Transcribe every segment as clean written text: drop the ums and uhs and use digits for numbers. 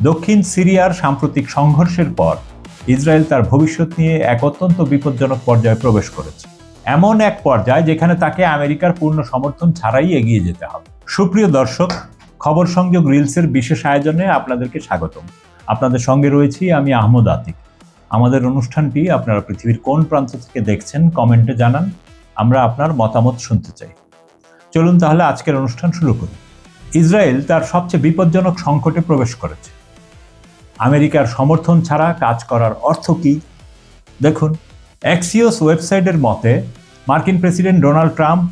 দক্ষিণ সিরিয়ার সাম্প্রতিক সংঘর্ষের পর ইসরায়েল তার ভবিষ্যৎ নিয়ে এক অত্যন্ত বিপজ্জনক পর্যায়ে প্রবেশ করেছে। এমন এক পর্যায় যেখানে তাকে আমেরিকার পূর্ণ সমর্থন ছাড়াই এগিয়ে যেতে হবে। সুপ্রিয় দর্শক, খবর সংযোগ রিলসের বিশেষ আয়োজনে আপনাদেরকে স্বাগতম। আপনাদের সঙ্গে রয়েছি আমি আহমদ আতিক। আমাদের অনুষ্ঠানটি আপনারা পৃথিবীর কোন প্রান্ত থেকে দেখছেন কমেন্টে জানান, আমরা আপনার মতামত শুনতে চাই। চলুন তাহলে আজকের অনুষ্ঠান শুরু করি। ইসরায়েল তার সবচেয়ে বিপজ্জনক সংকটে প্রবেশ করেছে। আমেরিকার সমর্থন ছাড়া কাজ করার অর্থ কি? দেখুন, অ্যাক্সিওস ওয়েবসাইটের মতে মার্কিন প্রেসিডেন্ট ডোনাল্ড ট্রাম্প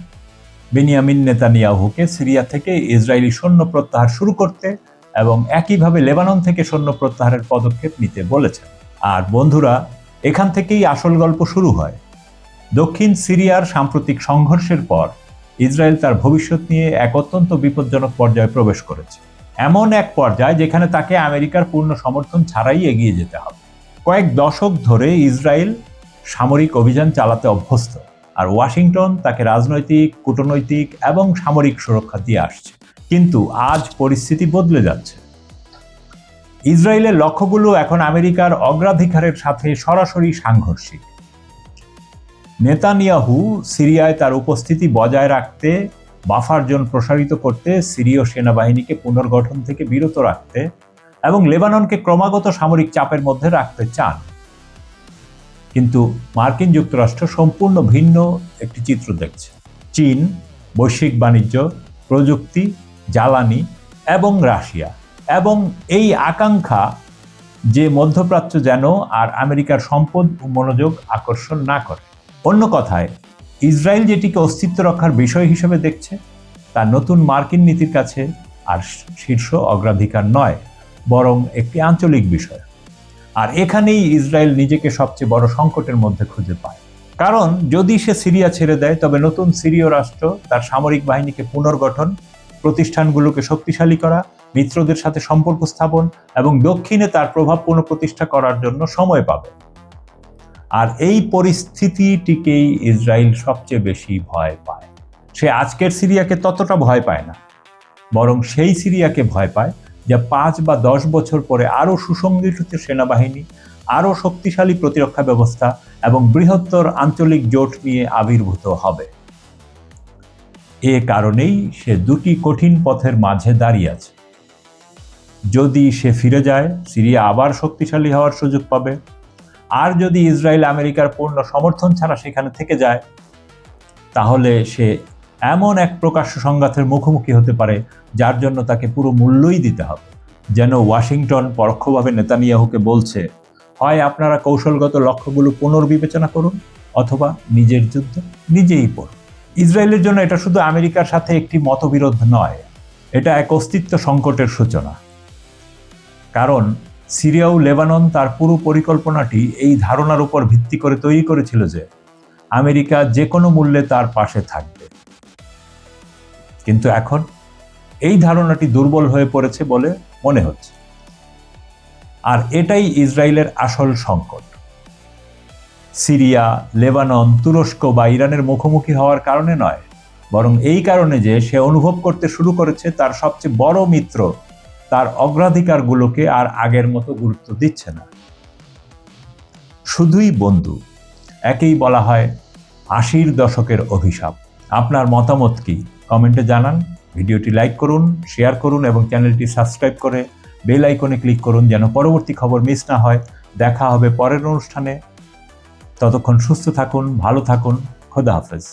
বেনিয়ামিন নেতানিয়াহুকে সিরিয়া থেকে ইসরায়েলি সৈন্য প্রত্যাহার শুরু করতে এবং একইভাবে লেবানন থেকে সৈন্য প্রত্যাহারের পদক্ষেপ নিতে বলেছেন। আর বন্ধুরা, এখান থেকেই আসল গল্প শুরু হয়। দক্ষিণ সিরিয়ার সাম্প্রতিক সংঘর্ষের পর ইসরায়েল তার ভবিষ্যৎ নিয়ে এক অত্যন্ত বিপজ্জনক পর্যায়ে প্রবেশ করেছে। এমন এক পর্যায় যেখানে তাকে আমেরিকার পূর্ণ সমর্থন ছাড়াই এগিয়ে যেতে হবে। কয়েক দশক ধরে ইসরায়েল সামরিক অভিযান চালাতে অভ্যস্ত, আর ওয়াশিংটন তাকে রাজনৈতিক, কূটনৈতিক এবং সামরিক সুরক্ষা দিয়ে আসছে। কিন্তু আজ পরিস্থিতি বদলে যাচ্ছে। ইসরায়েলের লক্ষ্যগুলো এখন আমেরিকার অগ্রাধিকারের সাথে সরাসরি সাংঘর্ষিক। নেতানিয়াহু সিরিয়ায় তার উপস্থিতি বজায় রাখতে, বাফার জোন প্রসারিত করতে, সিরীয় সেনাবাহিনীকে পুনর্গঠন থেকে বিরত রাখতে এবং লেবাননকে ক্রমাগত সামরিক চাপের মধ্যে রাখতে চান। কিন্তু মার্কিন যুক্তরাষ্ট্র সম্পূর্ণ ভিন্ন একটি চিত্র দেখছে। চীন, বৈশ্বিক বাণিজ্য, প্রযুক্তি, জ্বালানি এবং রাশিয়া, এবং এই আকাঙ্ক্ষা যে মধ্যপ্রাচ্য যেন আর আমেরিকার সম্পদ ও মনোযোগ আকর্ষণ না করে। অন্য কথায়, ইসরায়েল যেটিকে অস্তিত্ব রক্ষার বিষয় হিসেবে দেখছে, তা নতুন মার্কিন নীতির কাছে আর শীর্ষ অগ্রাধিকার নয়, বরং একটি আঞ্চলিক বিষয়। আর এখানেই ইসরায়েল নিজেকে সবচেয়ে বড় সংকটের মধ্যে খুঁজে পায়। কারণ যদি সে সিরিয়া ছেড়ে দেয়, তবে নতুন সিরীয় রাষ্ট্র তার সামরিক বাহিনীকে পুনর্গঠন, প্রতিষ্ঠানগুলোকে শক্তিশালী করা, মিত্রদের সাথে সম্পর্ক স্থাপন এবং দক্ষিণে তার প্রভাব পুনঃপ্রতিষ্ঠা করার জন্য সময় পাবে। আর এই পরিস্থিতিটিকেই ইসরায়েল সবচেয়ে বেশি ভয় পায়। সে আজকের সিরিয়াকে ততটা ভয় পায় না, বরং সেই সিরিয়াকে ভয় পায় যা 5 বা 10 বছর পরে আরও সুসংগঠিত সেনাবাহিনী, আরও শক্তিশালী প্রতিরক্ষা ব্যবস্থা এবং বৃহত্তর আঞ্চলিক জোট নিয়ে আবির্ভূত হবে। এ কারণেই সে দুটি কঠিন পথের মাঝে দাঁড়িয়ে আছে। যদি সে ফিরে যায়, সিরিয়া আবার শক্তিশালী হওয়ার সুযোগ পাবে। আর যদি ইসরায়েল আমেরিকার পূর্ণ সমর্থন ছাড়া সেখানে থেকে যায়, তাহলে সে এমন এক প্রকাশ্য সংঘাতের মুখোমুখি হতে পারে যার জন্য তাকে পুরো মূল্যই দিতে হবে। যেন ওয়াশিংটন পরোক্ষভাবে নেতানিয়াহুকে বলছে, হয় আপনারা কৌশলগত লক্ষ্যগুলো পুনর্বিবেচনা করুন, অথবা নিজের যুদ্ধ নিজেই পড়ুন। ইসরায়েলের জন্য এটা শুধু আমেরিকার সাথে একটি মতবিরোধ নয়, এটা এক অস্তিত্ব সংকটের সূচনা। কারণ সিরিয়া ও লেবানন তার পুরো পরিকল্পনাটি এই ধারণার উপর ভিত্তি করে তৈরি করেছিল যে আমেরিকা যে কোনো মূল্যে তার পাশে থাকবে। কিন্তু এখন এই ধারণাটি দুর্বল হয়ে পড়েছে বলে মনে হচ্ছে। আর এটাই ইসরায়েলের আসল সংকট। সিরিয়া, লেবানন, তুরস্ক বা ইরানের মুখোমুখি হওয়ার কারণে নয়, বরং এই কারণে যে সে অনুভব করতে শুরু করেছে তার সবচেয়ে বড় মিত্র তার অগ্রাধিকারগুলোকে আর আগের মতো গুরুত্ব দিচ্ছে না। শুধুই বন্ধু, একেই বলা হয় 80-র দশকের অভিশাপ। আপনার মতামত কি? কমেন্টে জানান। ভিডিওটি লাইক করুন, শেয়ার করুন এবং চ্যানেলটি সাবস্ক্রাইব করে বেল আইকনে ক্লিক করুন যেন পরবর্তী খবর মিস না হয়। দেখা হবে পরের অনুষ্ঠানে। ততক্ষণ সুস্থ থাকুন, ভালো থাকুন। খোদা হাফেজ।